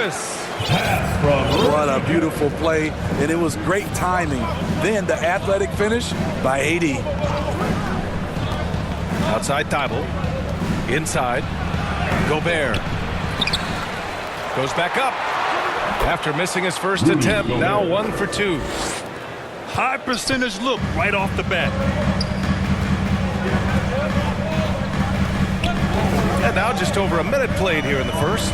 Davis. What a beautiful play, and it was great timing. Then the athletic finish by AD. Outside Thibault. Inside. Gobert. Goes back up. After missing his first attempt, now 1 for 2. High percentage look right off the bat. And now just over a minute played here in the first.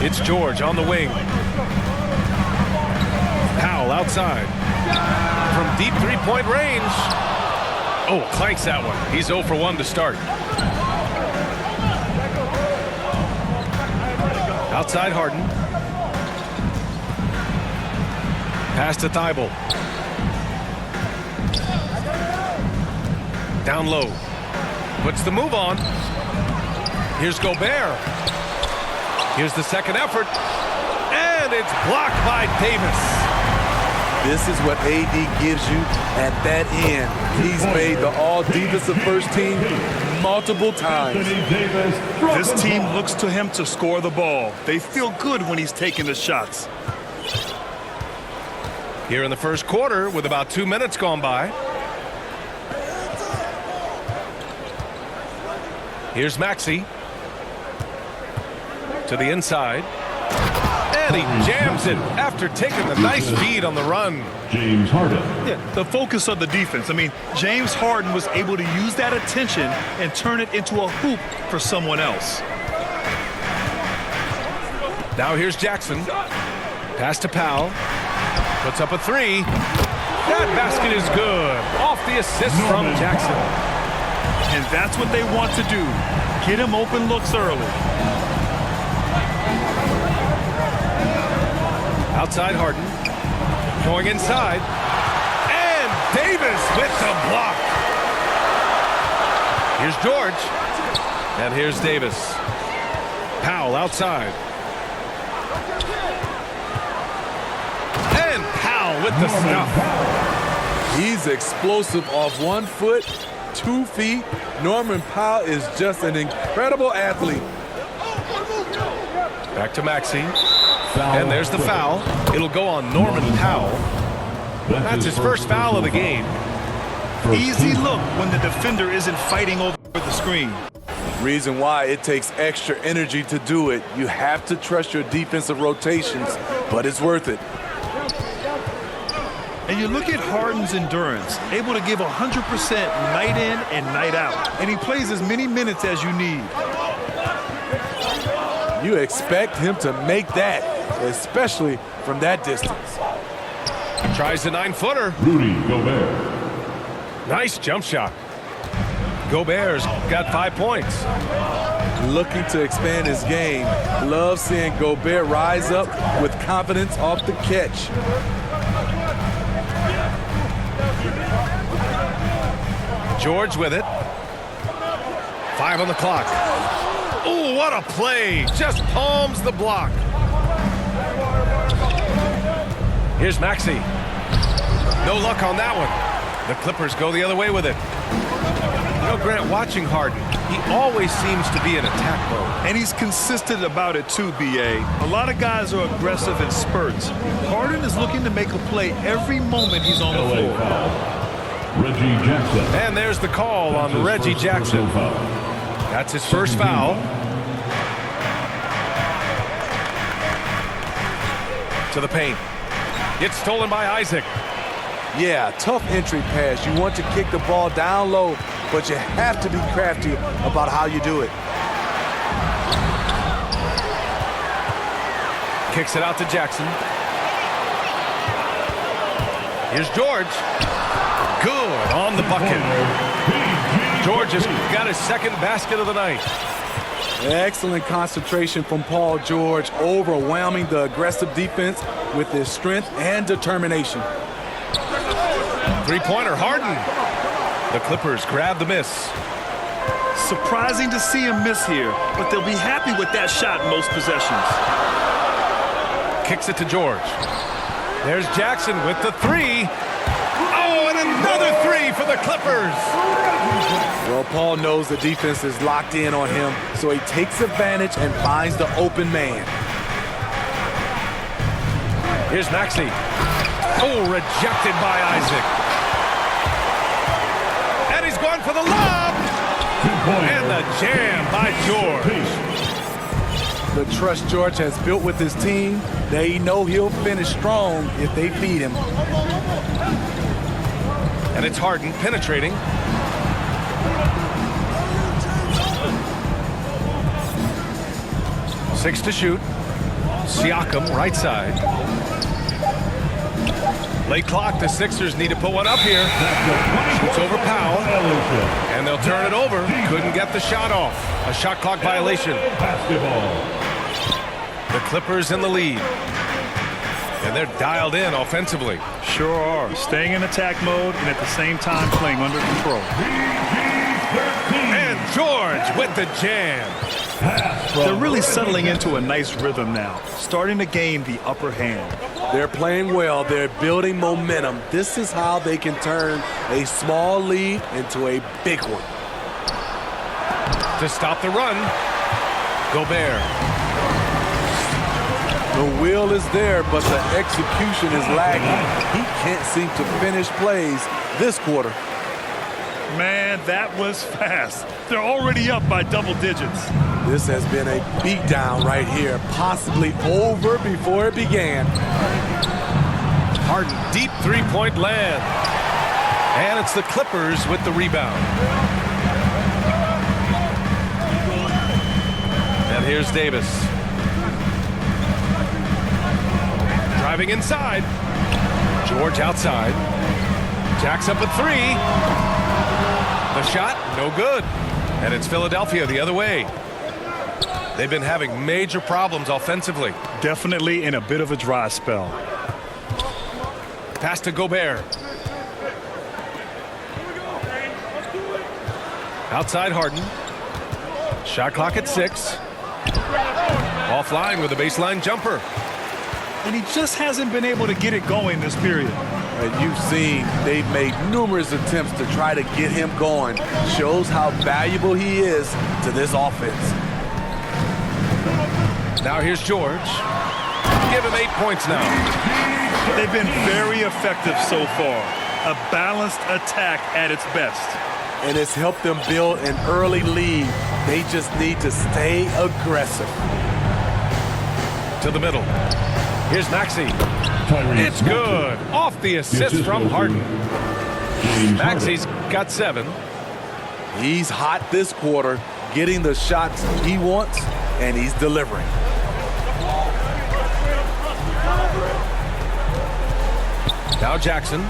It's George on the wing. Powell outside. From deep three-point range. Oh, clanks that one. He's 0 for 1 to start. Outside Harden. Pass to Thibault. Down low. Puts the move on. Here's Gobert. Here's the second effort. And it's blocked by Davis. This is what AD gives you at that end. He's made the all-defensive first team multiple times. This team looks to him to score the ball. They feel good when he's taking the shots. Here in the first quarter with about 2 minutes gone by. Here's Maxey. To the inside. And he jams it after taking the nice feed on the run. James Harden. Yeah, the focus of the defense. I mean, James Harden was able to use that attention and turn it into a hoop for someone else. Now here's Jackson. Pass to Powell. Puts up a three. That basket is good. Off the assist from Jackson. And that's what they want to do. Get him open looks early. Outside Harden. Going inside. And Davis with the block. Here's George. And here's Davis. Powell outside. And Powell with the stuff. He's explosive off 1 foot, 2 feet. Norman Powell is just an incredible athlete. Back to Maxey. And there's the foul. It'll go on Norman Powell. That's his first foul of the game. Easy look when the defender isn't fighting over the screen. Reason why it takes extra energy to do it. You have to trust your defensive rotations, but it's worth it. And you look at Harden's endurance, able to give 100% night in and night out. And he plays as many minutes as you need. You expect him to make that, especially from that distance. Tries the 9-footer. Rudy Gobert. Nice jump shot. Gobert's got 5 points. Looking to expand his game. Love seeing Gobert rise up with confidence off the catch. George with it. 5 on the clock. Oh, what a play. Just palms the block. Here's Maxey. No luck on that one. The Clippers go the other way with it. You know, Grant, watching Harden, he always seems to be in attack mode. And he's consistent about it too, B.A. A lot of guys are aggressive in spurts. Harden is looking to make a play every moment he's on the floor. Reggie Jackson. And there's the call on Reggie Jackson. That's his first foul. To the paint. It's stolen by Isaac. Yeah, tough entry pass. You want to kick the ball down low, but you have to be crafty about how you do it. Kicks it out to Jackson. Here's George. Good on the bucket. George has got his second basket of the night. Excellent concentration from Paul George, overwhelming the aggressive defense with his strength and determination. Three-pointer, Harden. The Clippers grab the miss. Surprising to see him miss here, but they'll be happy with that shot in most possessions. Kicks it to George. There's Jackson with the three. Oh, and another three for the Clippers. Well, Paul knows the defense is locked in on him, so he takes advantage and finds the open man. Here's Maxey. Oh, rejected by Isaac. And he's going for the lob. And the jam by George. The trust George has built with his team, they know he'll finish strong if they feed him. And it's Harden penetrating. Six to shoot. Siakam, right side. Late clock, the Sixers need to put one up here. Shoots over Powell. And they'll turn it over. Couldn't get the shot off. A shot clock violation. The Clippers in the lead. And they're dialed in offensively. Sure are. Staying in attack mode and at the same time playing under control. And George with the jam. They're really settling into a nice rhythm now, starting to gain the upper hand. They're playing well. They're building momentum. This is how they can turn a small lead into a big one. To stop the run, Gobert. The will is there, but the execution is lagging. He can't seem to finish plays this quarter. Man, that was fast. They're already up by double digits. This has been a beatdown right here, possibly over before it began. Harden, deep three-point land. And it's the Clippers with the rebound. And here's Davis. Driving inside. George outside. Jacks up a three. The shot, no good. And it's Philadelphia the other way. They've been having major problems offensively. Definitely in a bit of a dry spell. Pass to Gobert. Outside Harden. Shot clock at 6. Offline with a baseline jumper. And he just hasn't been able to get it going this period. And you've seen they've made numerous attempts to try to get him going. Shows how valuable he is to this offense. Now here's George. Give him 8 points now. They've been very effective so far. A balanced attack at its best. And it's helped them build an early lead. They just need to stay aggressive. To the middle. Here's Maxey. It's good. Off the assist from Harden. Maxey's got 7. He's hot this quarter, getting the shots he wants, and he's delivering. Now Jackson.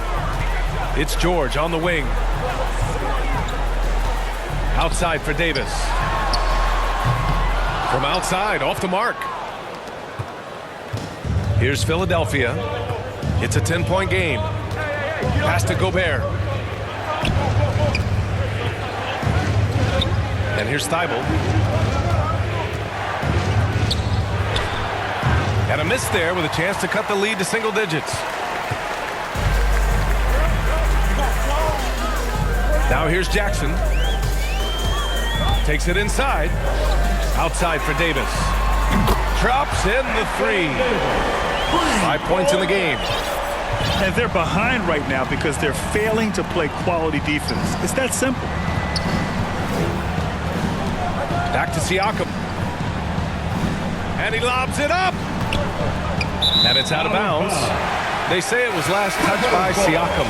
It's George on the wing. Outside for Davis. From outside, off the mark. Here's Philadelphia. It's a 10-point game. Pass to Gobert. And here's Thibault. And a miss there with a chance to cut the lead to single digits. Now here's Jackson. Takes it inside. Outside for Davis. Drops in the 3. 5 points in the game. And they're behind right now because they're failing to play quality defense. It's that simple. Back to Siakam. And he lobs it up. And it's out of bounds. They say it was last touched by Siakam.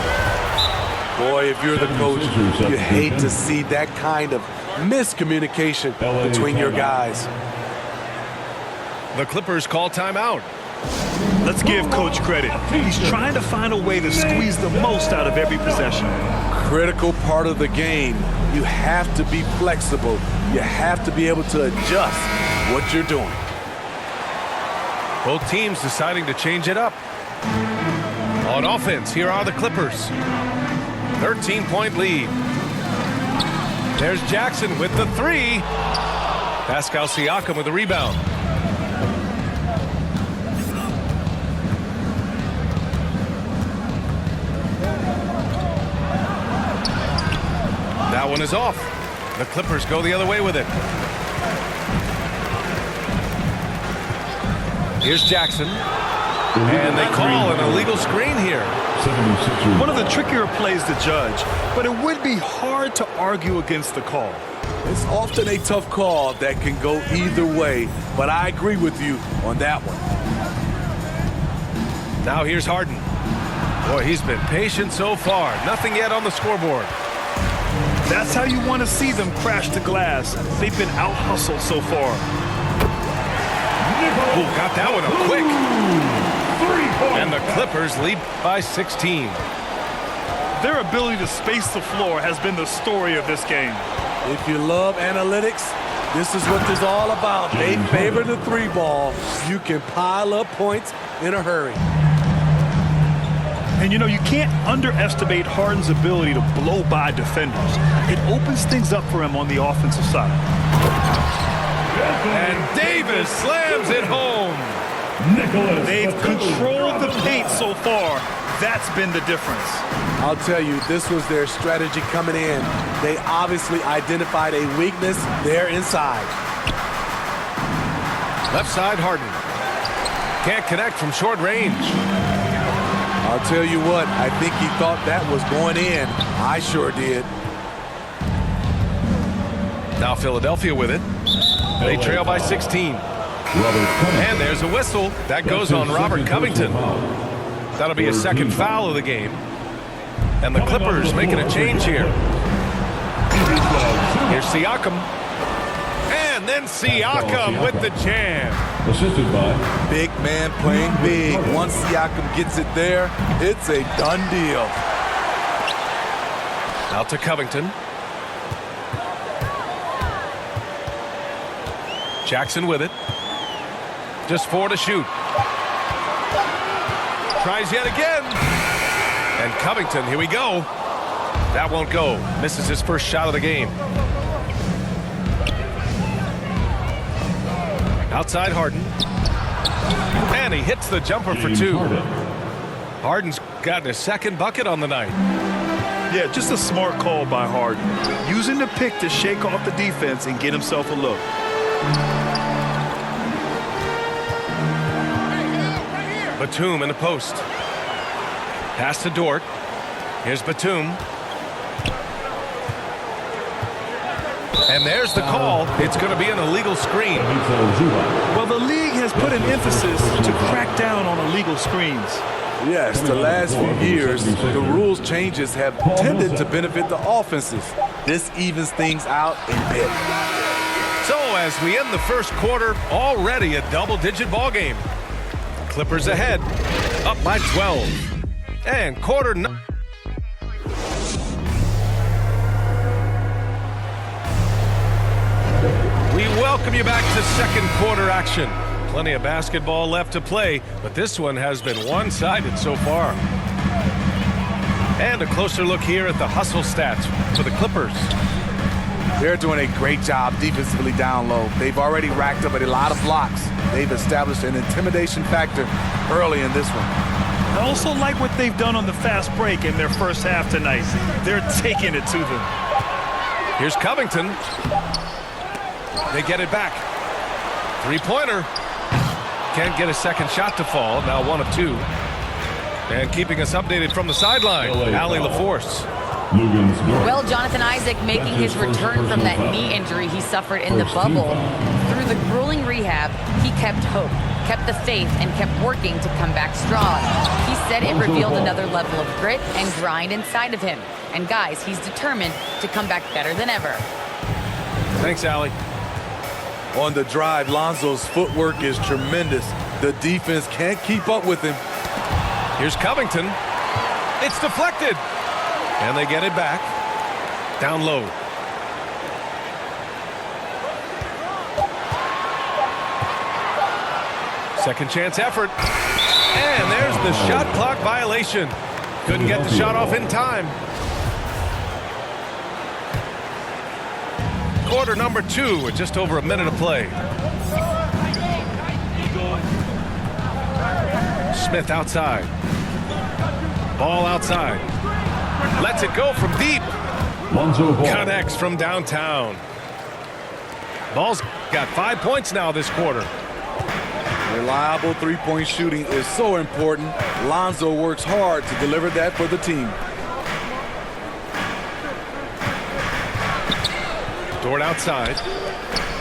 Boy, if you're the coach, you hate to see that kind of miscommunication between your guys. The Clippers call timeout. Let's give Coach credit. He's trying to find a way to squeeze the most out of every possession. Critical part of the game. You have to be flexible. You have to be able to adjust what you're doing. Both teams deciding to change it up. On offense, here are the Clippers. 13-point lead. There's Jackson with the 3. Pascal Siakam with the rebound. That one is off. The Clippers go the other way with it. Here's Jackson. And they call an illegal screen here. 76ers. One of the trickier plays to judge, but it would be hard to argue against the call. It's often a tough call that can go either way, but I agree with you on that one. Now here's Harden. Boy, he's been patient so far. Nothing yet on the scoreboard. That's how you want to see them crash the glass. They've been out-hustled so far. Oh, got that one up quick. And the Clippers lead by 16. Their ability to space the floor has been the story of this game. If you love analytics, this is what this is all about. They favor the three ball. You can pile up points in a hurry. And, you know, you can't underestimate Harden's ability to blow by defenders. It opens things up for him on the offensive side. And Davis slams it home. They've controlled the paint so far. That's been the difference. I'll tell you, this was their strategy coming in. They obviously identified a weakness there inside. Left side, Harden. Can't connect from short range. I'll tell you what, I think he thought that was going in. I sure did. Now Philadelphia with it. They trail by 16. And there's a whistle. That goes on Robert Covington. That'll be a second foul of the game. And the Clippers making a change here. Here's Siakam. And then Siakam with the jam. Assisted by Big man playing big. Once Siakam gets it there, it's a done deal. Out to Covington. Jackson with it. Just 4 to shoot. Tries yet again. And Covington, here we go. That won't go. Misses his first shot of the game. Outside Harden. And he hits the jumper for 2. Harden's gotten his second bucket on the night. Yeah, just a smart call by Harden. Using the pick to shake off the defense and get himself a look. Batum in the post. Pass to Dort. Here's Batum. And there's the call. It's going to be an illegal screen. Well, the league has put an emphasis to crack down on illegal screens. Yes, the last few years, the rules changes have tended to benefit the offenses. This evens things out a bit. So as we end the first quarter, already a double-digit ball game. Clippers ahead, up by 12. And quarter. We welcome you back to second quarter action. Plenty of basketball left to play, but this one has been one-sided so far. And a closer look here at the hustle stats for the Clippers. They're doing a great job defensively down low. They've already racked up a lot of blocks. They've established an intimidation factor early in this one. I also like what they've done on the fast break in their first half tonight. They're taking it to them. Here's Covington. They get it back. Three-pointer. Can't get a second shot to fall. Now 1 of 2. And keeping us updated from the sideline, Allie LaForce. Well, Jonathan Isaac making his return from that knee injury he suffered in the bubble. Through the grueling rehab, he kept hope, kept the faith, and kept working to come back strong. He said it revealed another level of grit and grind inside of him. And guys, he's determined to come back better than ever. Thanks, Allie. On the drive, Lonzo's footwork is tremendous. The defense can't keep up with him. Here's Covington. It's deflected. And they get it back. Down low. Second chance effort. And there's the shot clock violation. Couldn't get the shot off in time. Quarter number 2 with just over a minute of play. Smith outside. Ball outside. Lets it go from deep. Connects from downtown. Ball's got 5 points now this quarter. Reliable three-point shooting is so important. Lonzo works hard to deliver that for the team. Dort outside.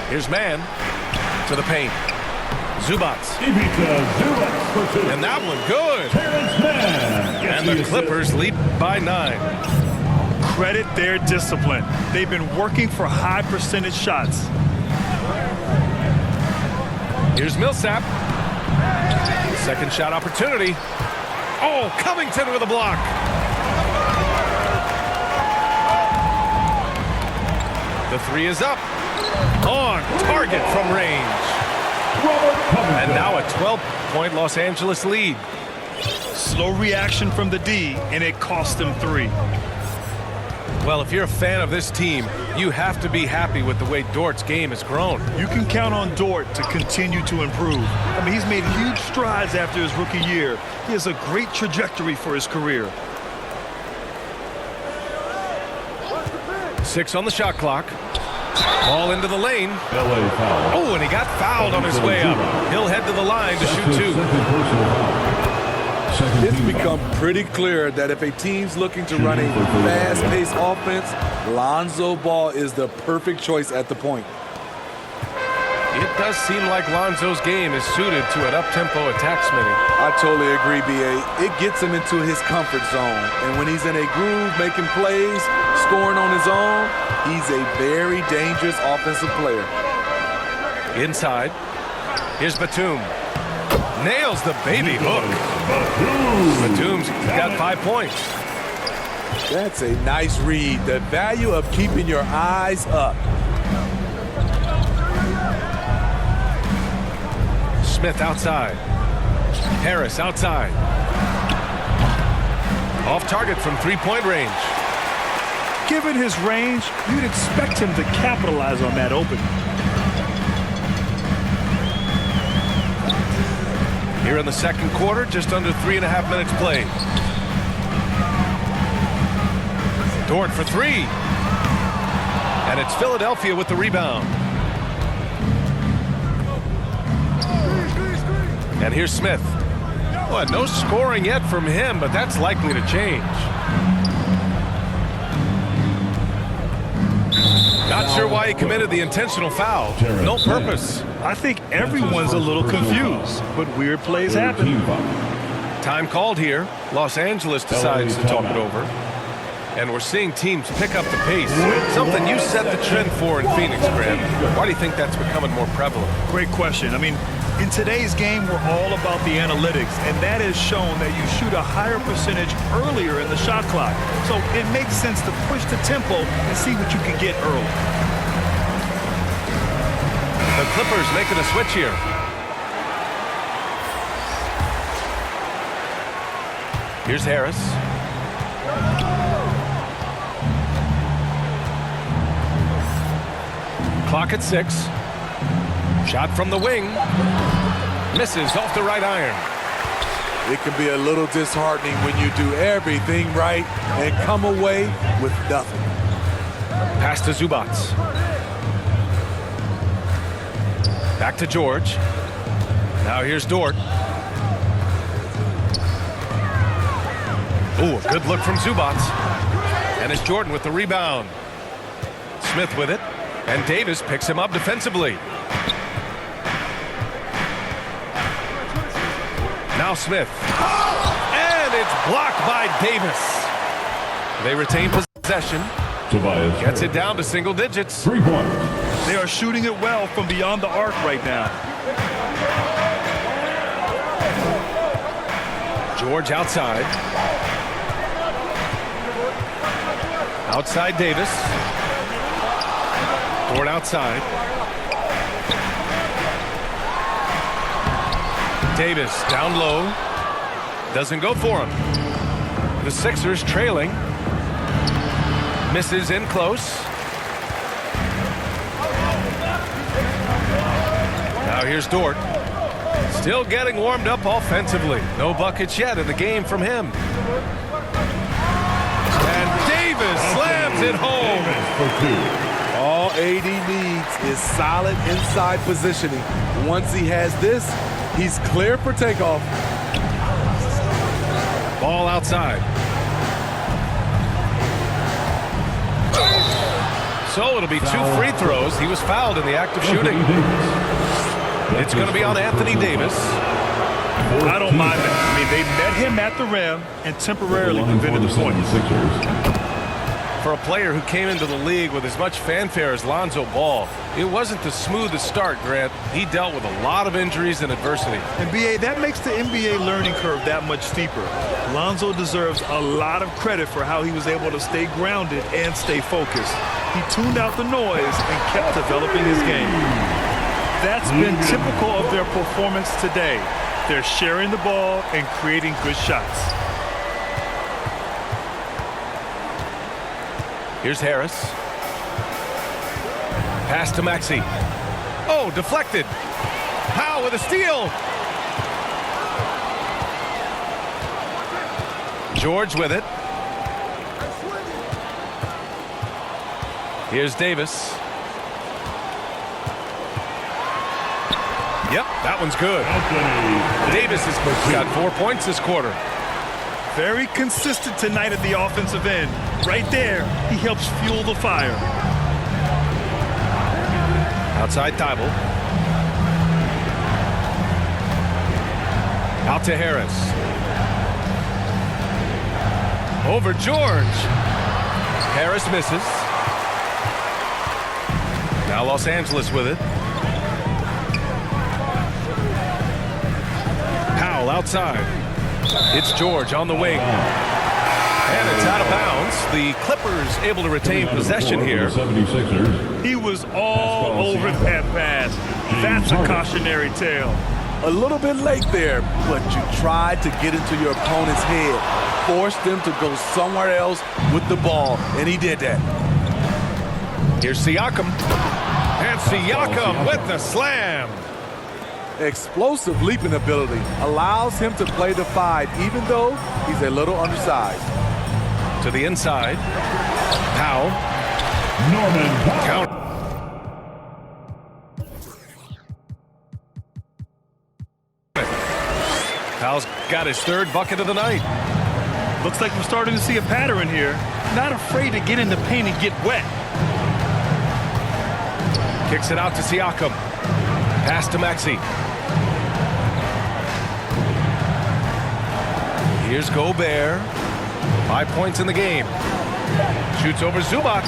Here's man to the paint. Zubats. And that one good. And the Clippers lead by 9. Credit their discipline. They've been working for high percentage shots. Here's Millsap. Second shot opportunity. Oh, Covington with a block. The three is up. On target from range. And now a 12-point Los Angeles lead. Slow reaction from the D, and it cost them 3. Well, if you're a fan of this team, you have to be happy with the way Dort's game has grown. You can count on Dort to continue to improve. I mean, he's made huge strides after his rookie year. He has a great trajectory for his career. 6 on the shot clock. Ball into the lane. LA foul. Oh, and he got fouled on his way up. He'll head to the line to shoot 2. It's become pretty clear that if a team's looking to run a fast-paced offense, Lonzo Ball is the perfect choice at the point. It does seem like Lonzo's game is suited to an up-tempo attack, Smitty. I totally agree, B.A. It gets him into his comfort zone. And when he's in a groove, making plays, scoring on his own, he's a very dangerous offensive player. Inside. Here's Batum. Nails the baby hook. Batum's got 5 points. That's a nice read. The value of keeping your eyes up. Smith outside. Harris outside. Off target from 3-point range. Given his range, you'd expect him to capitalize on that opening. Here in the second quarter, just under 3.5 minutes played. Dort for 3. And it's Philadelphia with the rebound. And here's Smith. Well, no scoring yet from him, but that's likely to change. Not sure why he committed the intentional foul. No purpose. I think everyone's a little confused, but weird plays happen. Time called here. Los Angeles decides to talk it over. And we're seeing teams pick up the pace. Something you set the trend for in Phoenix, Grant. Why do you think that's becoming more prevalent? Great question. I mean, in today's game, we're all about the analytics, and that has shown that you shoot a higher percentage earlier in the shot clock. So it makes sense to push the tempo and see what you can get early. The Clippers making a switch here. Here's Harris. Clock at 6. Shot from the wing. Misses off the right iron. It can be a little disheartening when you do everything right and come away with nothing. Pass to Zubats. Back to George. Now here's Dort. Ooh, a good look from Zubats. And it's Jordan with the rebound. Smith with it. And Davis picks him up defensively. Now Smith. And it's blocked by Davis. They retain possession. Tobias Gets it down to single digits. 3 points. They are shooting it well from beyond the arc right now. George outside. Outside Davis. Dort outside. Davis down low. Doesn't go for him. The Sixers trailing. Misses in close. Now here's Dort. Still getting warmed up offensively. No buckets yet in the game from him. And Davis slams it home. All AD needs is solid inside positioning. Once he has this, He's clear for takeoff. Ball outside. So it'll be 2 free throws. He was fouled in the act of shooting. It's going to be on Anthony Davis. I don't mind that. I mean, they met him at the rim and temporarily prevented the points. For a player who came into the league with as much fanfare as Lonzo Ball, it wasn't the smoothest start, Grant. He dealt with a lot of injuries and adversity. And BA, that makes the NBA learning curve that much steeper. Lonzo deserves a lot of credit for how he was able to stay grounded and stay focused. He tuned out the noise and kept developing his game. That's been typical of their performance today. They're sharing the ball and creating good shots. Here's Harris. Pass to Maxey. Oh, deflected. Powell with a steal. George with it. Here's Davis. Yep, that one's good. Davis has got 4 points this quarter. Very consistent tonight at the offensive end. Right there, he helps fuel the fire. Outside Thibault. Out to Harris. Over George. Harris misses. Now Los Angeles with it. Powell outside. It's George on the wing. And it's out of bounds. The Clippers able to retain possession here. He was all over that pass. That's a cautionary tale. A little bit late there, but you tried to get into your opponent's head. Forced them to go somewhere else with the ball, and he did that. Here's Siakam. And Siakam with the slam. Explosive leaping ability allows him to play the 5, even though he's a little undersized. To the inside. Powell. Norman Powell. Count. Powell's got his 3rd bucket of the night. Looks like we're starting to see a pattern here. Not afraid to get in the paint and get wet. Kicks it out to Siakam. Pass to Maxey. Here's Gobert. 5 points in the game. Shoots over Zubac.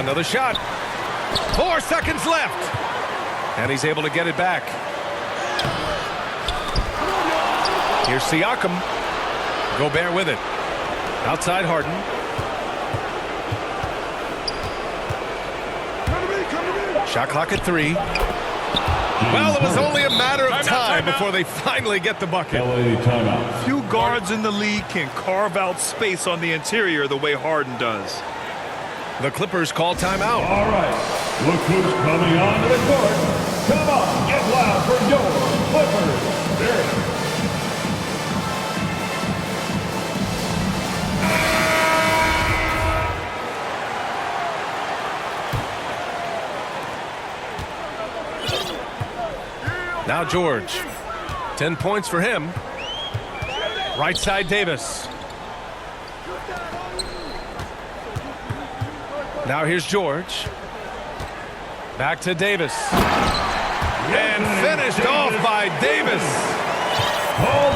Another shot. 4 seconds left. And he's able to get it back. Here's Siakam. Gobert with it. Outside Harden. Shot clock at 3. Well, it was only a matter of time before they finally get the bucket. LA timeout. Few guards in the league can carve out space on the interior the way Harden does. The Clippers call timeout. All right. Look who's coming onto the court. Come on, get loud for your Clippers. There it is. Now George. 10 points for him. Right side Davis. Now here's George. Back to Davis. And finished off by Davis.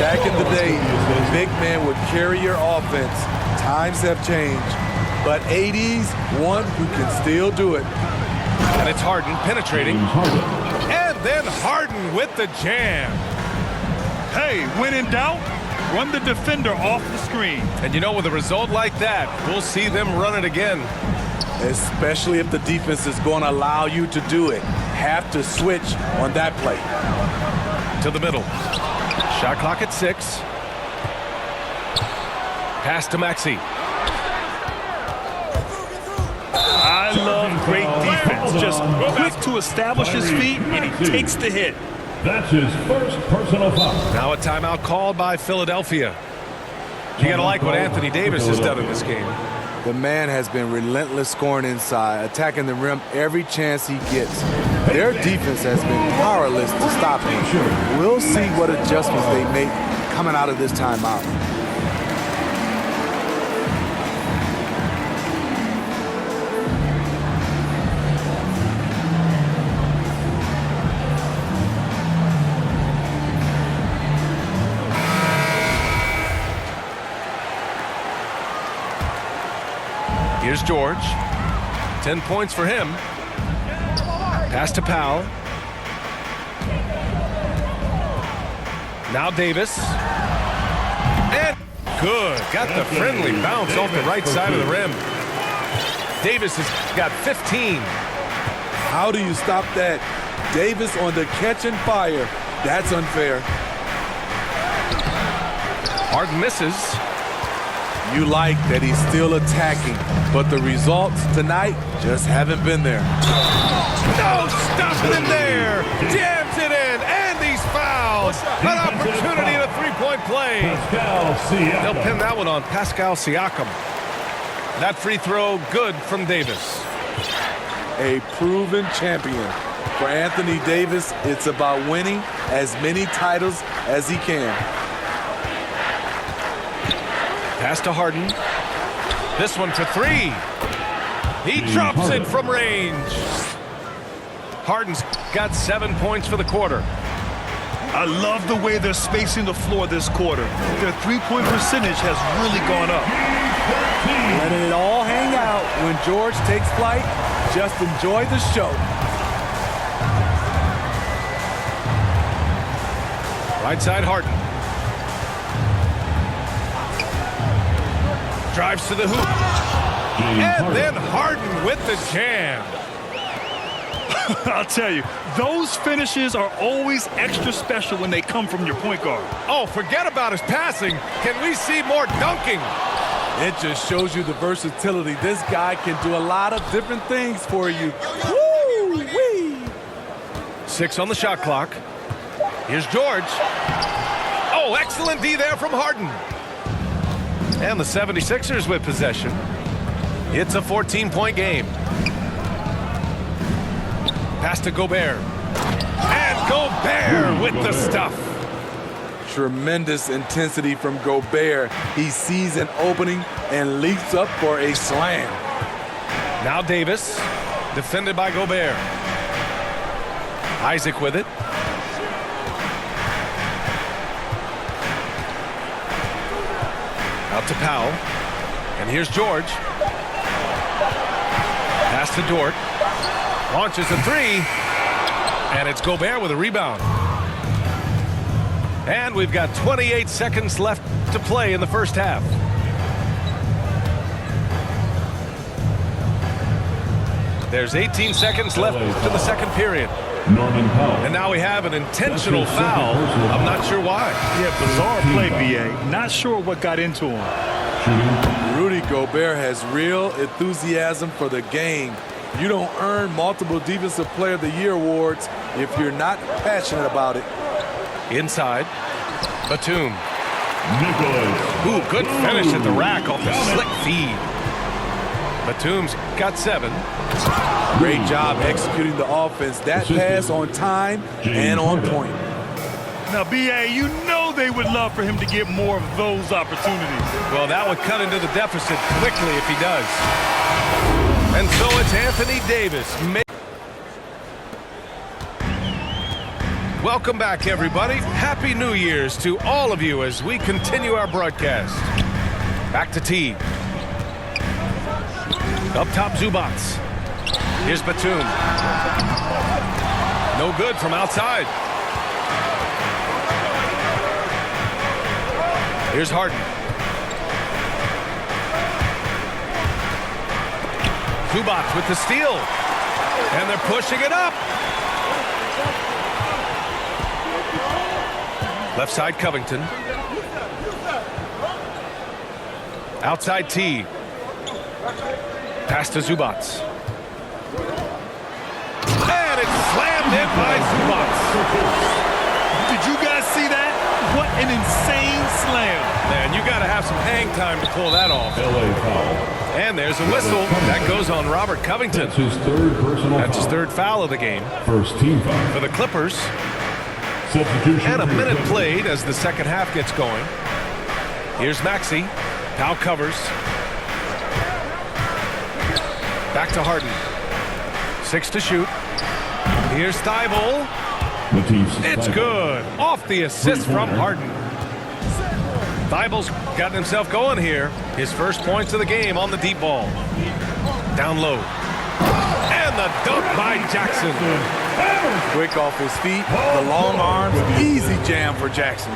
Back in the day, big man would carry your offense. Times have changed. But 80s, one who can still do it. And it's Harden penetrating. And then Harden with the jam. Hey, when in doubt, run the defender off the screen. And you know, with a result like that, we'll see them run it again. Especially if the defense is going to allow you to do it. Have to switch on that play. To the middle. Shot clock at 6. Pass to Maxey. I love great defense. Just quick to establish his feet, and he takes the hit. That's his first personal foul. Now a timeout called by Philadelphia. You got to like what Anthony Davis has done in this game. The man has been relentless scoring inside, attacking the rim every chance he gets. Their defense has been powerless to stop him. We'll see what adjustments they make coming out of this timeout. Here's George. 10 points for him. Pass to Powell. Now Davis. And good. Got the friendly bounce off the right side of the rim. Davis has got 15. How do you stop that? Davis on the catch and fire. That's unfair. Harden misses. You like that he's still attacking, but the results tonight just haven't been there. No, stopping him there. Jams it in, and he's fouled. An opportunity at a three-point play. They'll pin that one on Pascal Siakam. That free throw good from Davis. A proven champion. For Anthony Davis, it's about winning as many titles as he can. Pass to Harden. This one for three. He drops it from range. Harden's got 7 points for the quarter. I love the way they're spacing the floor this quarter. Their three-point percentage has really gone up. Letting it all hang out when George takes flight. Just enjoy the show. Right side Harden. Drives to the hoop. And then Harden with the jam. I'll tell you, those finishes are always extra special when they come from your point guard. Oh, forget about his passing. Can we see more dunking? It just shows you the versatility. This guy can do a lot of different things for you. Woo-wee. 6 on the shot clock. Here's George. Oh, excellent D there from Harden. And the 76ers with possession. It's a 14-point game. Pass to Gobert. And Gobert with the stuff. Tremendous intensity from Gobert. He sees an opening and leaps up for a slam. Now Davis, defended by Gobert. Isaac with it. Out to Powell. And here's George. Pass to Dort. Launches a three. And it's Gobert with a rebound. And we've got 28 seconds left to play in the first half. There's 18 seconds left to the second period. And now we have an intentional foul. I'm not sure why. Yeah, bizarre play, B.A. Not sure what got into him. Rudy Gobert has real enthusiasm for the game. You don't earn multiple Defensive Player of the Year awards if you're not passionate about it. Inside, Batum. Ooh, good finish at the rack off the slick feed. Batum's got 7. Great job executing the offense. That pass on time and on point. Now, B.A., you know they would love for him to get more of those opportunities. Well, that would cut into the deficit quickly if he does. And so it's Anthony Davis. Welcome back, everybody. Happy New Year's to all of you as we continue our broadcast. Back to T. Up top, Zubats. Here's Batum. No good from outside. Here's Harden. Zubats with the steal. And they're pushing it up. Left side, Covington. Outside T. Pass to Zubats. And it's slammed in by Zubats. Did you guys see that? What an insane slam. Man, you got to have some hang time to pull that off. LA foul. And there's a whistle. That goes on Robert Covington. That's his third personal That's his foul. third foul of the game First team foul. for the Clippers. Substitution. And a for minute Clippers. played as the second half gets going. Here's Maxey. Powell covers. Back to Harden. 6 to shoot. Here's Thibault. Matisse. It's good. Off the assist from Harden. Thibault's gotten himself going here. His first points of the game on the deep ball. Down low. And the dunk by Jackson. Quick off his feet, the long arms, easy jam for Jackson.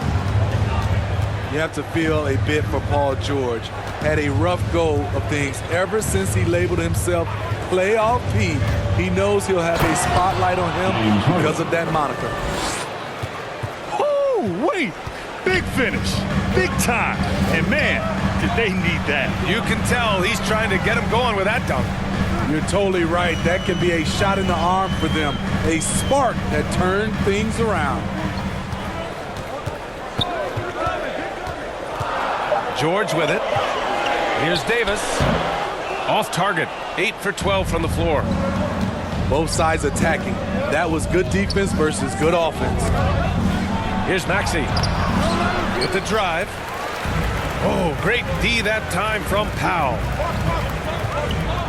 You have to feel a bit for Paul George. Had a rough go of things ever since he labeled himself Playoff Pete. He knows he'll have a spotlight on him because of that moniker. Oh, wait. Big finish. Big time. And man, did they need that. You can tell he's trying to get him going with that dunk. You're totally right. That can be a shot in the arm for them. A spark that turned things around. George with it. Here's Davis. Off target. 8 for 12 from the floor. Both sides attacking. That was good defense versus good offense. Here's Maxey with the drive. Oh, great D that time from Powell.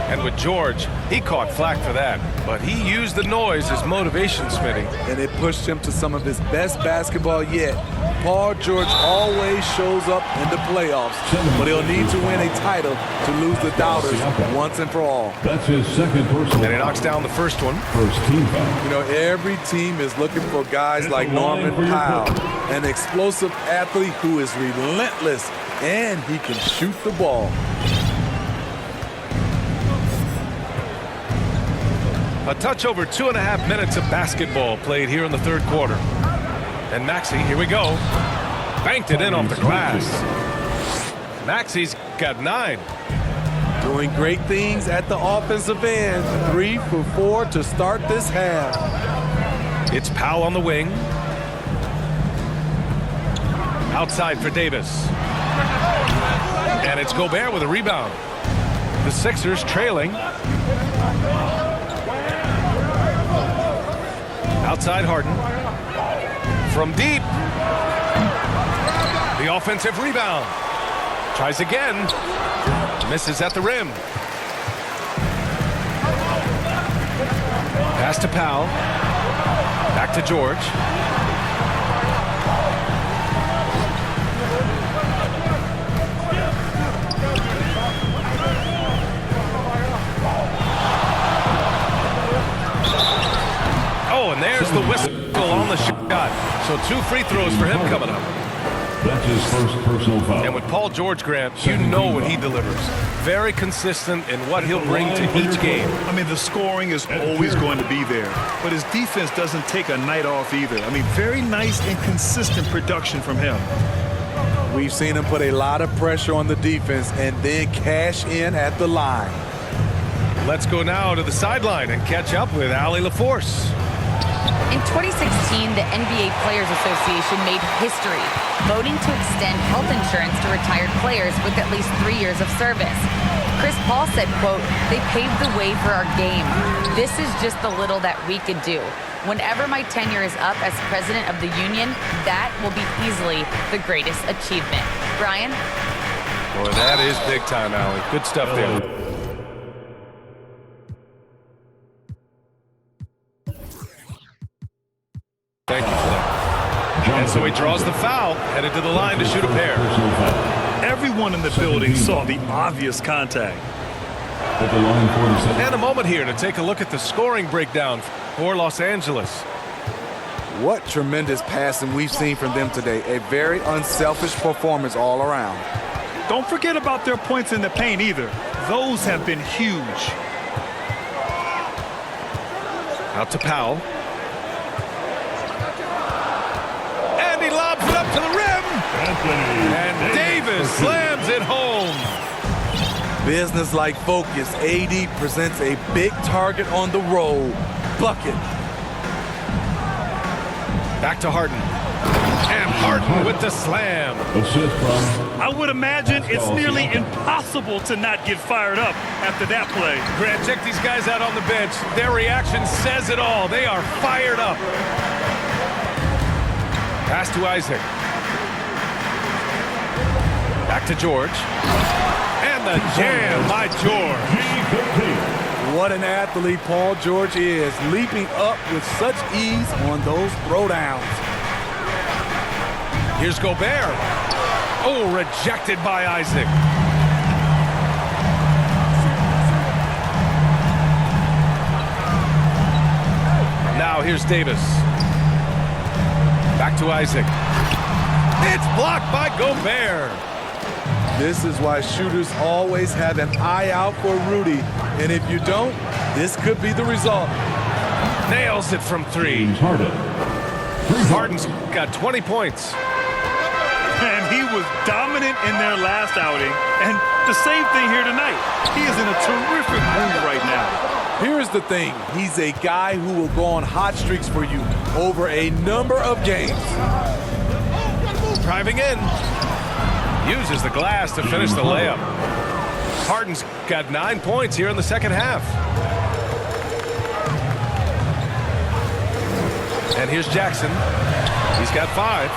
And with George, he caught flack for that, but he used the noise as motivation, Smitty. And it pushed him to some of his best basketball yet. Paul George always shows up in the playoffs, but he'll need to win a title to lose the doubters once and for all. That's his second personal. And he knocks down the first one. First team foul. You know, every team is looking for guys like Norman Powell, an explosive athlete who is relentless, and he can shoot the ball. A touch over 2.5 minutes of basketball played here in the third quarter. And Maxey, here we go. Banked it in off the glass. Maxey's got 9. Doing great things at the offensive end. 3 for 4 to start this half. It's Powell on the wing. Outside for Davis. And it's Gobert with a rebound. The Sixers trailing. Outside Harden. From deep. The offensive rebound. Tries again. Misses at the rim. Pass to Powell. Back to George. Oh, and there's the whistle on the shot. So 2 free throws for him coming up. That's his first personal foul. And with Paul George, Grant, you know what he delivers. Very consistent in what he'll bring to each game. I mean, the scoring is always going to be there, but his defense doesn't take a night off either. I mean, very nice and consistent production from him. We've seen him put a lot of pressure on the defense and then cash in at the line. Let's go now to the sideline and catch up with Allie LaForce. In 2016, the NBA Players Association made history, voting to extend health insurance to retired players with at least 3 years of service. Chris Paul said, quote, "They paved the way for our game. This is just the little that we could do. Whenever my tenure is up as president of the union, that will be easily the greatest achievement." Brian? Boy, that is big time, Allie. Good stuff there. Thank you for that. And so he draws the foul, headed to the line to shoot a pair. Everyone in the building saw the obvious contact. At the line, 47. And a moment here to take a look at the scoring breakdown for Los Angeles. What tremendous passing we've seen from them today. A very unselfish performance all around. Don't forget about their points in the paint either. Those have been huge. Out to Powell. And he lobs it up to the rim. And Davis slams it home. Business-like focus. AD presents a big target on the roll. Bucket. Back to Harden. And Harden with the slam. Assist from I would imagine it's nearly impossible to not get fired up after that play. Grant, check these guys out on the bench. Their reaction says it all. They are fired up. Pass to Isaac. Back to George. And the jam by George. What an athlete Paul George is, leaping up with such ease on those throwdowns. Here's Gobert. Oh, rejected by Isaac. Now here's Davis. Back to Isaac. It's blocked by Gobert. This is why shooters always have an eye out for Rudy. And if you don't, this could be the result. Nails it from three. Harden. Harden's got 20 points. And he was dominant in their last outing. And the same thing here tonight. He is in a terrific mood right now. Here's the thing. He's a guy who will go on hot streaks for you over a number of games. Driving in. Uses the glass to finish the layup. Harden's got 9 points here in the second half. And here's Jackson. He's got 5.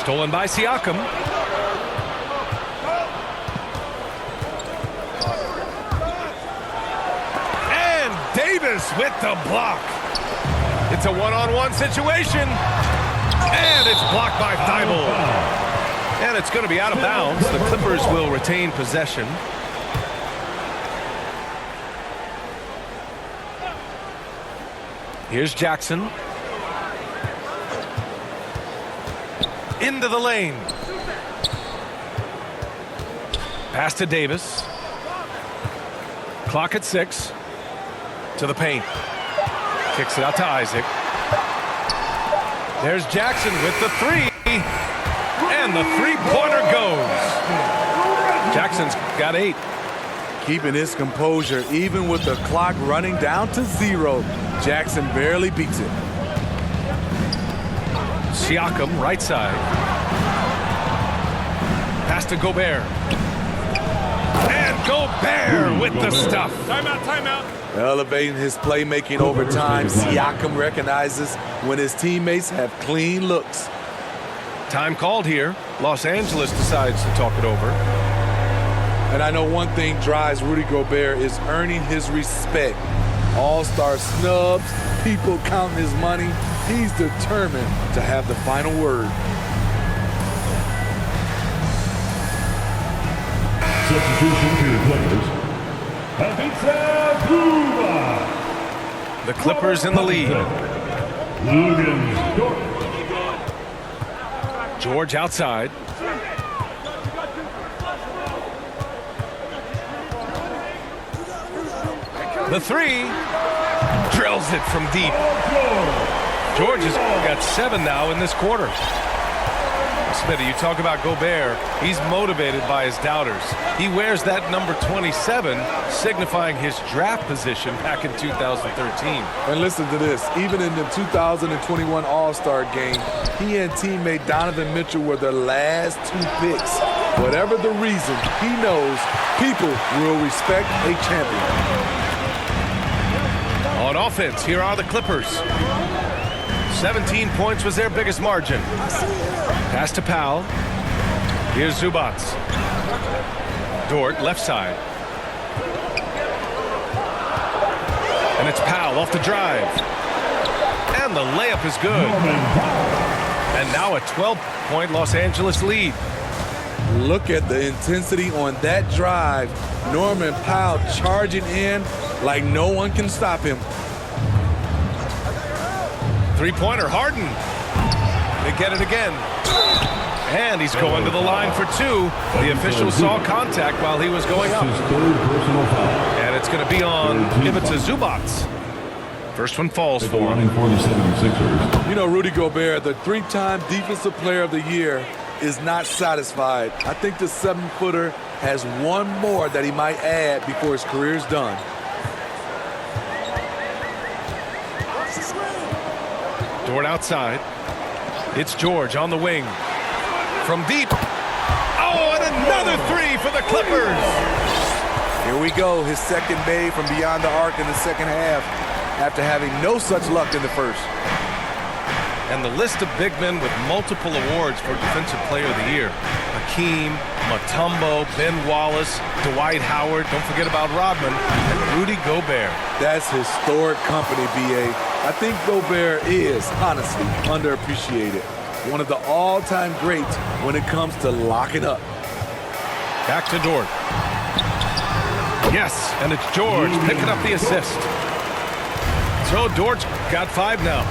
Stolen by Siakam. And Davis with the block. It's a one-on-one situation. And it's blocked by Thibault. And it's going to be out of bounds. The Clippers will retain possession. Here's Jackson. Into the lane. Pass to Davis. Clock at 6. To the paint. Kicks it out to Isaac. There's Jackson with the 3. And the three-pointer goes. Jackson's got 8. Keeping his composure even with the clock running down to 0. Jackson barely beats it. Siakam, right side. Pass to Gobert. And Gobert with the stuff. Timeout, timeout. Elevating his playmaking over time, Siakam recognizes when his teammates have clean looks. Time called here. Los Angeles decides to talk it over. And I know one thing drives Rudy Gobert is earning his respect. All-star snubs, people counting his money. He's determined to have the final word. substitution for your players. The Clippers in the lead. George outside. The three. Drills it from deep. George has got 7 now in this quarter. Smitty, you talk about Gobert. He's motivated by his doubters. He wears that number 27, signifying his draft position back in 2013. And listen to this. Even in the 2021 All-Star game, he and teammate Donovan Mitchell were the last 2 picks. Whatever the reason, he knows people will respect a champion. On offense, here are the Clippers. 17 points was their biggest margin. Pass to Powell. Here's Zubac. Dort, left side. And it's Powell off the drive. And the layup is good. And now a 12-point Los Angeles lead. Look at the intensity on that drive. Norman Powell charging in like no one can stop him. Three-pointer, Harden. They get it again. And he's going to the line for 2. The official saw contact while he was going up. And it's going to be on, give it to Zubac. First one falls for him. You know, Rudy Gobert, the 3-time Defensive Player of the Year, is not satisfied. I think the 7-footer has one more that he might add before his career is done. Dort outside. It's George on the wing. From deep. Oh, and another three for the Clippers. Here we go. His second made from beyond the arc in the second half after having no such luck in the first. And the list of big men with multiple awards for Defensive Player of the Year. Hakeem, Mutombo, Ben Wallace, Dwight Howard, don't forget about Rodman, and Rudy Gobert. That's historic company, B.A. I think Gobert is, honestly, underappreciated. One of the all-time greats when it comes to locking up. Back to Dort. Yes, and it's George picking up the assist. So Dort's got 5 now.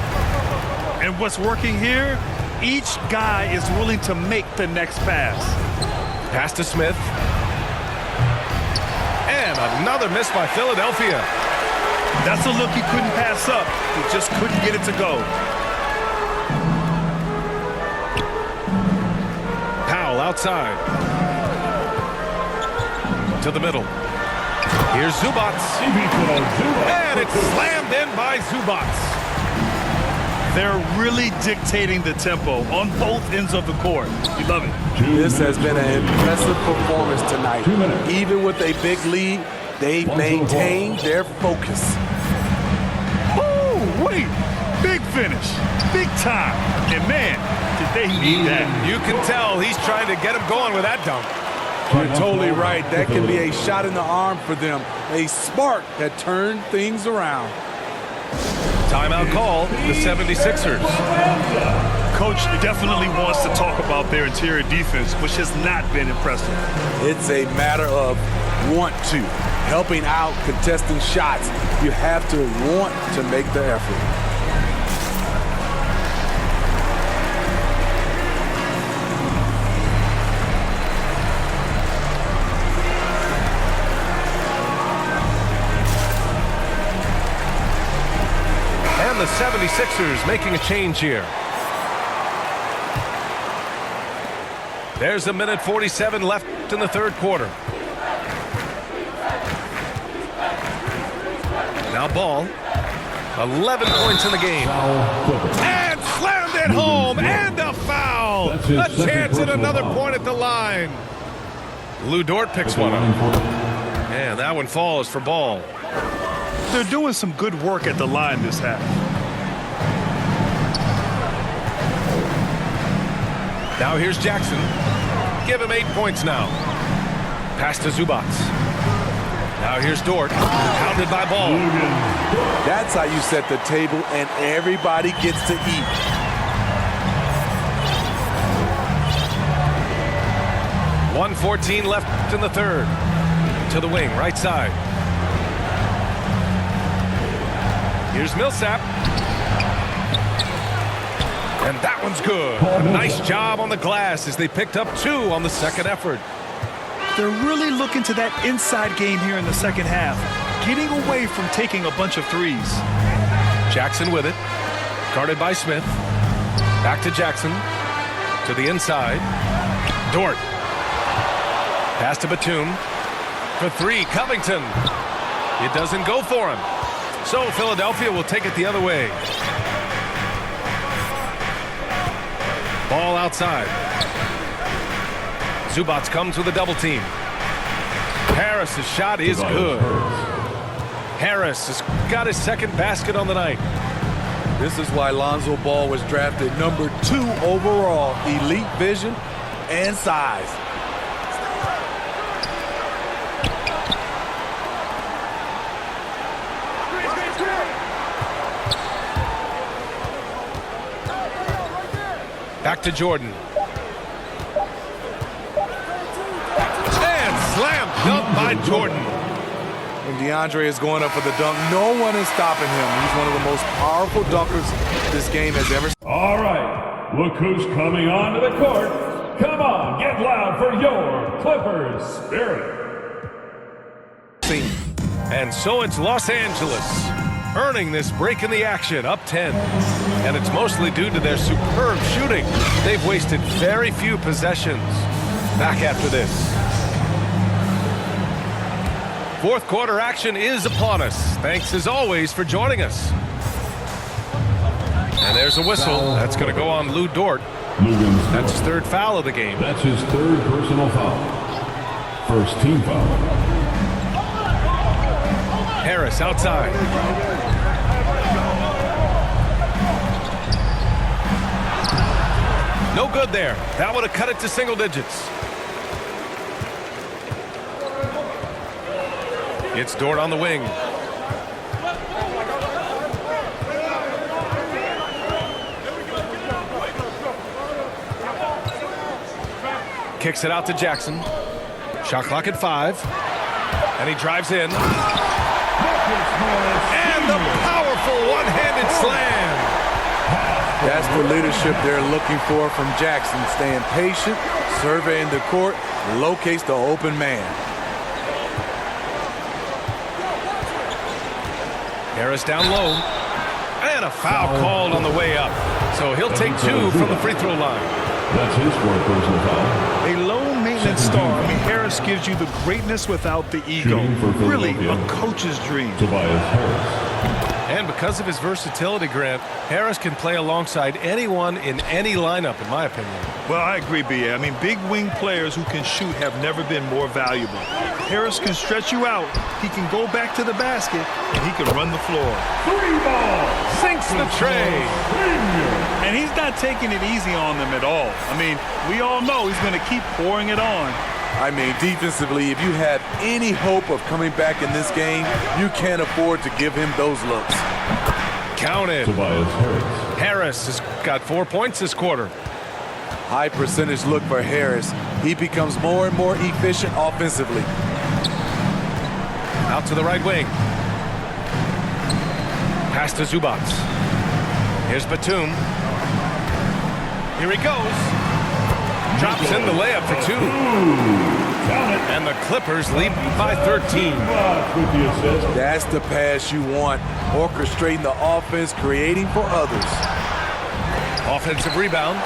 And what's working here, each guy is willing to make the next pass. Pass to Smith. And another miss by Philadelphia. That's a look he couldn't pass up. He just couldn't get it to go. Powell outside. To the middle. Here's Zubats. And it's slammed in by Zubats. They're really dictating the tempo on both ends of the court. You love it. This has been an impressive performance tonight. Even with a big lead, they've maintained their focus. Oh, wait. Big finish. Big time. And man, did they need that. You can tell he's trying to get him going with that dunk. You're totally right. That can be a shot in the arm for them. A spark that turned things around. Timeout call, the 76ers. Coach definitely wants to talk about their interior defense, which has not been impressive. It's a matter of want to. Helping out, contesting shots. You have to want to make the effort. And the 76ers making a change here. There's 1:47 left in the third quarter. Now Ball. 11 points in the game. And slammed it home. And a foul. A chance at another point at the line. Lou Dort picks one up. And that one falls for Ball. They're doing some good work at the line this half. Now here's Jackson. Give him 8 points now. Pass to Zubats. Now here's Dort. Pounded by Ball. That's how you set the table and everybody gets to eat. .114 left in the third. To the wing, right side. Here's Millsap. And that one's good. A nice job on the glass as they picked up 2 on the second effort. They're really looking to that inside game here in the second half, getting away from taking a bunch of threes. Jackson with it. Guarded by Smith. Back to Jackson. To the inside. Dort. Pass to Batum. For 3, Covington. It doesn't go for him. So Philadelphia will take it the other way. Ball outside. Zubats comes with a double team. Harris's shot is good. Harris has got his second basket on the night. This is why Lonzo Ball was drafted number 2 overall. Elite vision and size. Back to Jordan. And slam dunk by Jordan. And DeAndre is going up for the dunk. No one is stopping him. He's one of the most powerful dunkers this game has ever seen. All right, look who's coming onto the court. Come on, get loud for your Clippers Spirit. And so it's Los Angeles earning this break in the action, up 10. And it's mostly due to their superb shooting. They've wasted very few possessions. Back after this. Fourth quarter action is upon us. Thanks as always for joining us. And there's a whistle. That's going to go on Lou Dort. That's his third foul of the game. That's his third personal foul. First team foul. Harris outside. No good there. That would have cut it to single digits. It's Dort on the wing. Kicks it out to Jackson. Shot clock at 5. And he drives in. And the powerful one-handed slam. That's the leadership they're looking for from Jackson. Staying patient, surveying the court, locates the open man. Harris down low. And a foul called on the way up. So he'll take 2 from the free throw line. That's his fourth personal foul. A low-maintenance star. I mean, Harris gives you the greatness without the ego. Really a coach's dream. Tobias Harris. And because of his versatility, Grant, Harris can play alongside anyone in any lineup, in my opinion. Well, I agree, B.A. I mean, big wing players who can shoot have never been more valuable. Harris can stretch you out. He can go back to the basket, and he can run the floor. 3 ball. Sinks the tray. And he's not taking it easy on them at all. I mean, we all know he's going to keep pouring it on. I mean, defensively, if you have any hope of coming back in this game, you can't afford to give him those looks. Counted. Tobias Harris. Harris has got 4 points this quarter. High percentage look for Harris. He becomes more and more efficient offensively. Out to the right wing. Pass to Zubats. Here's Batum. Here he goes. Drops in the layup for 2. And the Clippers lead by 13. That's the pass you want. Orchestrating the offense, creating for others. Offensive rebound.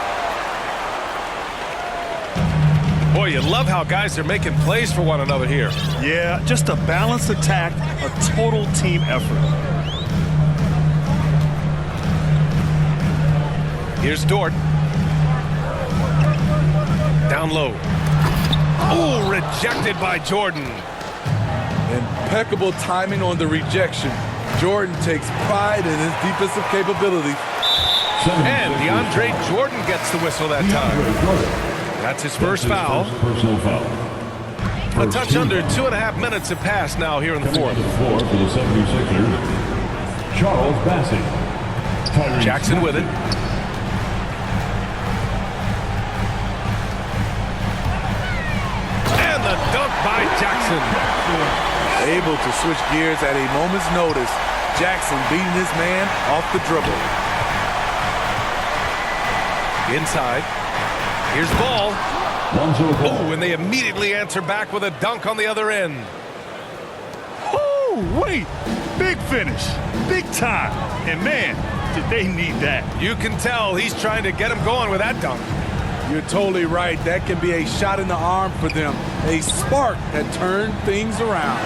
Boy, you love how guys are making plays for one another here. Yeah, just a balanced attack, a total team effort. Here's Dort. Down low. Oh, rejected by Jordan. Impeccable timing on the rejection. Jordan takes pride in his defensive capabilities. And DeAndre Jordan gets the whistle that time. That's his first foul. Personal foul. A touch under 2.5 minutes have passed now here in the fourth. The floor for the 76ers. Charles Bassey. Jackson with it. And the dunk by Jackson. Able to switch gears at a moment's notice. Jackson beating his man off the dribble. Inside. Here's Ball. Oh, and they immediately answer back with a dunk on the other end. Oh, wait. Big finish. Big time. And, man, did they need that. You can tell he's trying to get him going with that dunk. You're totally right. That can be a shot in the arm for them. A spark that turned things around.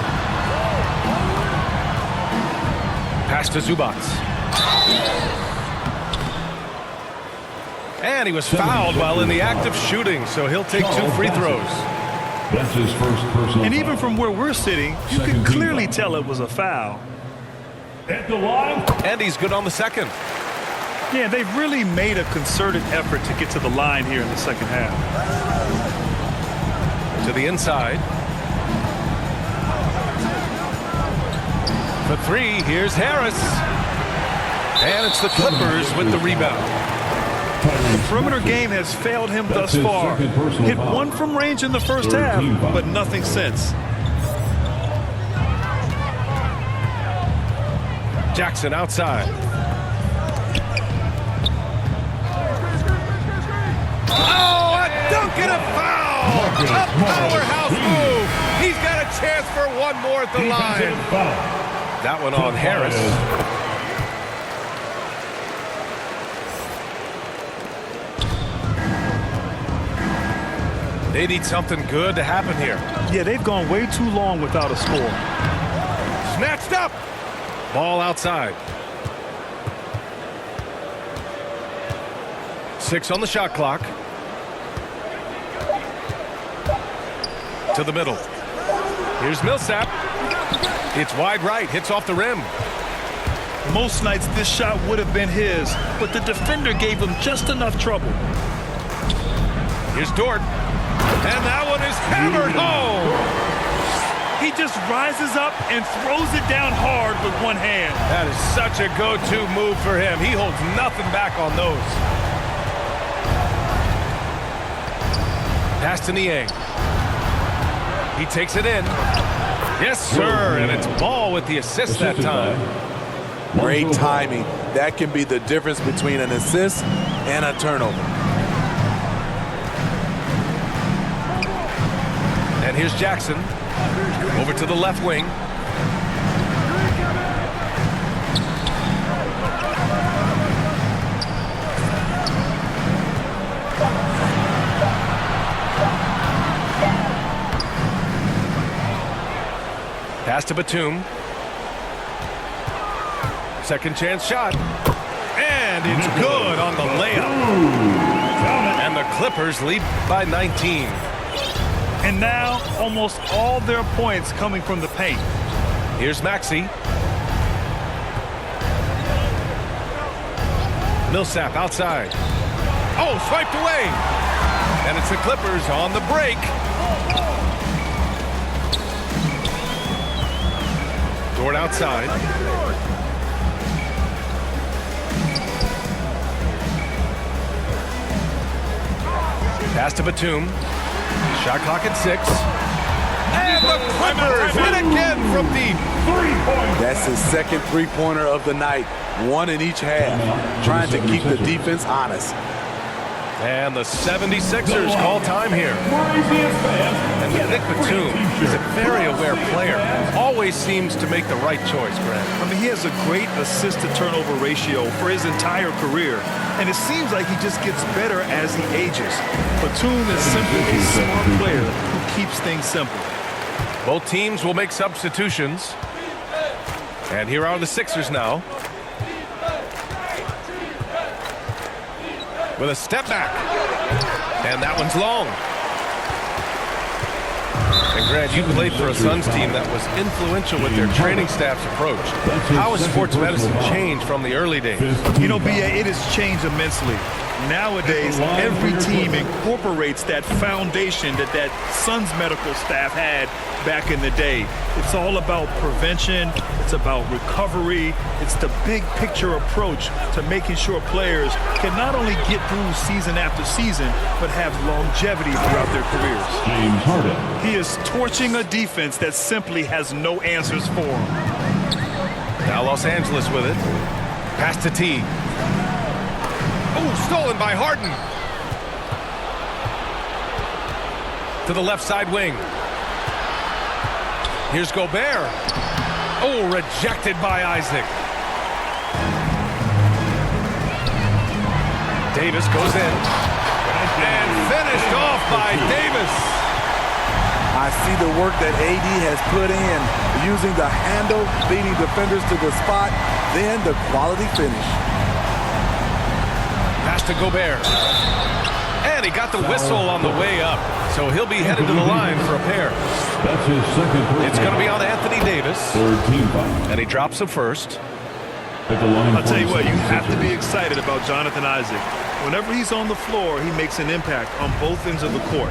Pass to Zubats. And he was fouled while in the act of shooting, so he'll take 2 free throws. That's his first personal And foul. even from where we're sitting, you can clearly tell it was a foul. At the line. And he's good on the second. Yeah, they've really made a concerted effort to get to the line here in the second half. To the inside. For 3, here's Harris. And it's the Clippers with the rebound. The perimeter game has failed him thus far. Hit 1 from range in the first half, but nothing since. Jackson outside. Oh, a dunk and a foul! A powerhouse move! He's got a chance for 1 more at the line. That one on Harris. They need something good to happen here. Yeah, they've gone way too long without a score. Snatched up. Ball outside. 6 on the shot clock. To the middle. Here's Millsap. It's wide right, hits off the rim. Most nights this shot would have been his, but the defender gave him just enough trouble. Here's Dort. And that one is hammered home. He just rises up and throws it down hard with one hand. That is such a go-to move for him. He holds nothing back on those. Pass to Niang. He takes it in. Yes, sir, and it's Ball with the assist that time. Great timing. That can be the difference between an assist and a turnover. And here's Jackson. Over to the left wing. Pass to Batum. Second chance shot. And it's good on the layup. And the Clippers lead by 19. And now almost all their points coming from the paint. Here's Maxey. Millsap outside. Oh, swiped away. And it's the Clippers on the break. Dort outside. Pass to Batum. Shot clock at 6. And the Clippers hit again from deep. That's his second three-pointer of the night. One in each half. Trying to keep the defense honest. And the 76ers call time here. And Nick Batum is a very aware player. Always seems to make the right choice, Grant. I mean, he has a great assist-to-turnover ratio for his entire career. And it seems like he just gets better as he ages. Batum is simply a smart player who keeps things simple. Both teams will make substitutions. And here are the Sixers now. With a step back. And that one's long. And Grant, you played for a Suns team that was influential with their training staff's approach. How has sports medicine changed from the early days? You know, B.A., it has changed immensely. Nowadays, every team incorporates that foundation that Suns medical staff had back in the day. It's all about prevention. It's about recovery. It's the big picture approach to making sure players can not only get through season after season, but have longevity throughout their careers. James Harden. He is torching a defense that simply has no answers for him. Now Los Angeles with it. Pass to T. Oh, stolen by Harden. To the left side wing. Here's Gobert. Oh, rejected by Isaac. Davis goes in. And finished off by Davis. I see the work that AD has put in, using the handle, leading defenders to the spot, then the quality finish. Pass to Gobert. And he got the whistle on the way up. So he'll be headed to the line for a pair. That's his second. It's going to be on Anthony Davis. Third team foul. And he drops him first. At the line. I'll tell you what, you have to be excited about Jonathan Isaac. Whenever he's on the floor, he makes an impact on both ends of the court.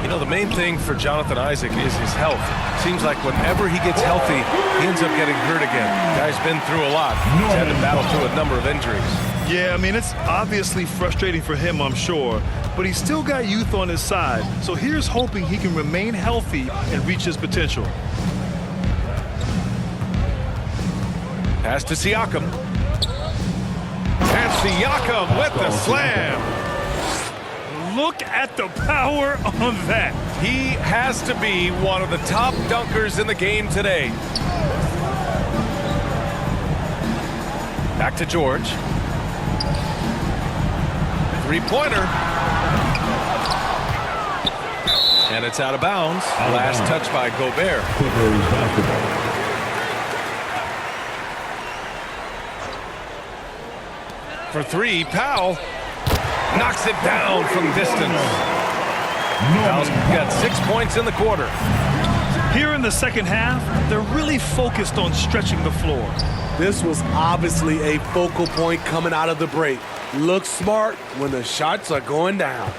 You know, the main thing for Jonathan Isaac is his health. Seems like whenever he gets healthy, he ends up getting hurt again. Guy's been through a lot. He's had to battle through a number of injuries. Yeah, I mean, it's obviously frustrating for him, I'm sure, but he's still got youth on his side. So here's hoping he can remain healthy and reach his potential. Pass to Siakam. And Siakam with the slam. Look at the power on that. He has to be one of the top dunkers in the game today. Back to George. Three-pointer. And it's out of bounds. Last touch by Gobert. Clippers basketball. for three. Powell knocks it down from distance. Powell's got 6 points in the quarter. Here in the second half, they're really focused on stretching the floor. This was obviously a focal point coming out of the break. Look smart when the shots are going down.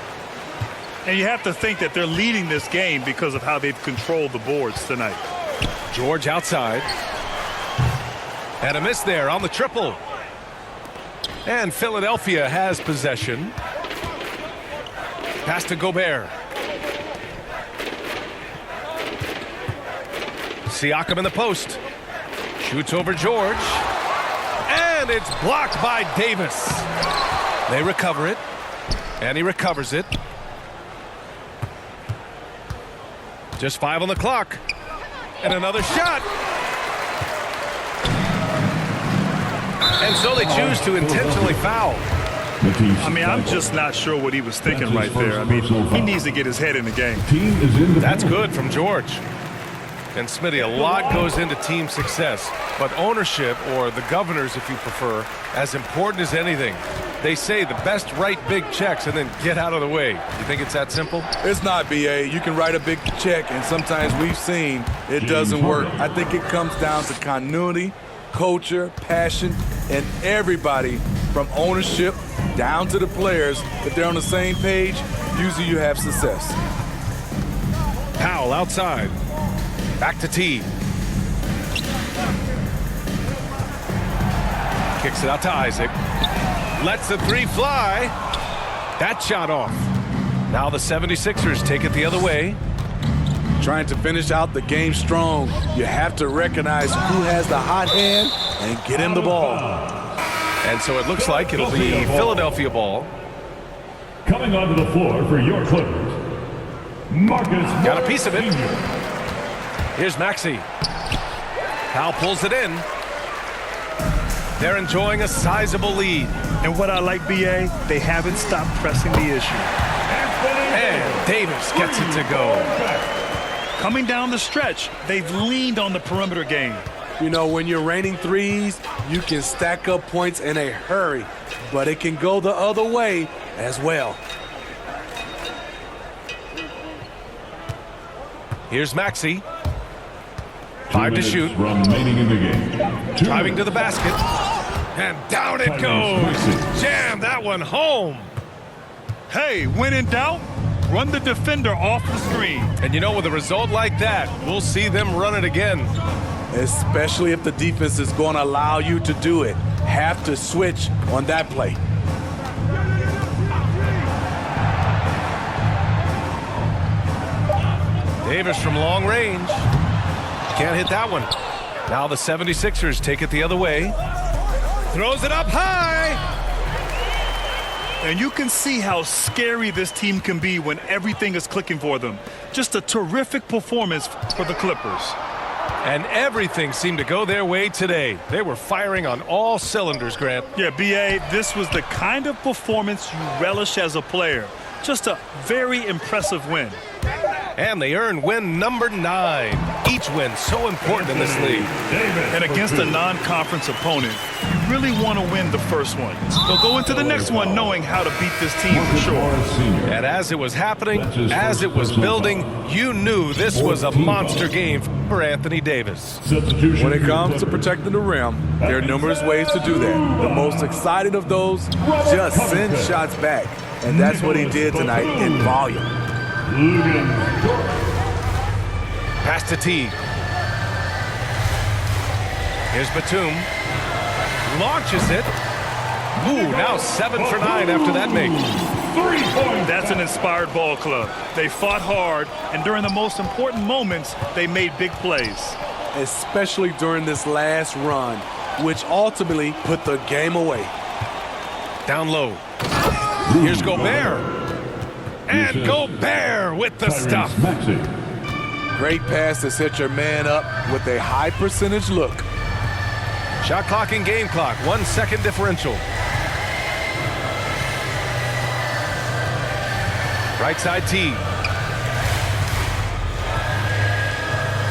And you have to think that they're leading this game because of how they've controlled the boards tonight. George outside. And a miss there on the triple. And Philadelphia has possession. Pass to Gobert. Siakam in the post. Shoots over George. And it's blocked by Davis. They recover it. And he recovers it. Just 5 on the clock. And another shot. And so they choose to intentionally foul. I mean, I'm just not sure what he was thinking right there. I mean, he needs to get his head in the game. That's good from George. And Smitty, a lot goes into team success, but ownership, or the governors if you prefer, as important as anything. They say the best write big checks and then get out of the way. You think it's that simple? It's not, BA. You can write a big check, and sometimes we've seen it doesn't work. I think it comes down to continuity, culture, passion, and everybody from ownership down to the players. If they're on the same page, usually you have success. Powell outside. Back to T. Kicks it out to Isaac. Lets the three fly. That shot off. Now the 76ers take it the other way. Trying to finish out the game strong, you have to recognize who has the hot hand and get him the ball. And so it looks like it'll be Philadelphia ball. Coming onto the floor for your Clippers, Marcus Got a piece of it. Sr. Here's Maxey. Powell pulls it in. They're enjoying a sizable lead. And what I like, BA, they haven't stopped pressing the issue. And Davis gets it to go. Coming down the stretch, they've leaned on the perimeter game. You know, when you're raining threes, you can stack up points in a hurry, but it can go the other way as well. Here's Maxey. 5 to shoot. Remaining in the game. Driving to the basket. And down it goes. Jam that one home. Hey, when in doubt, run the defender off the screen. And you know, with a result like that, we'll see them run it again. Especially if the defense is going to allow you to do it. Have to switch on that play. Davis from long range. Can't hit that one. Now the 76ers take it the other way. Throws it up high. And you can see how scary this team can be when everything is clicking for them. Just a terrific performance for the Clippers. And everything seemed to go their way today. They were firing on all cylinders, Grant. Yeah, BA, this was the kind of performance you relish as a player. Just a very impressive win. And they earn win number 9. Each win so important in this league. And against a non-conference opponent, you really want to win the first one. They'll go into the next one knowing how to beat this team for sure. And as it was happening, as it was building, you knew this was a monster game for Anthony Davis. When it comes to protecting the rim, there are numerous ways to do that. The most exciting of those, just send shots back. And that's what he did tonight in volume. Pass to T. Here's Batum. Launches it. Ooh, now 7 for 9 after that make. That's an inspired ball club. They fought hard, and during the most important moments, they made big plays. Especially during this last run, which ultimately put the game away. Down low. Here's Gobert. And Gobert with the stuff. Great pass to set your man up with a high percentage look. Shot clock and game clock. 1 second differential. Right side T.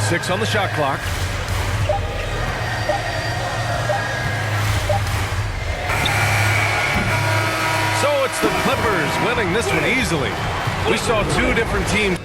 6 on the shot clock. It's the Clippers winning this one easily. We saw two different teams.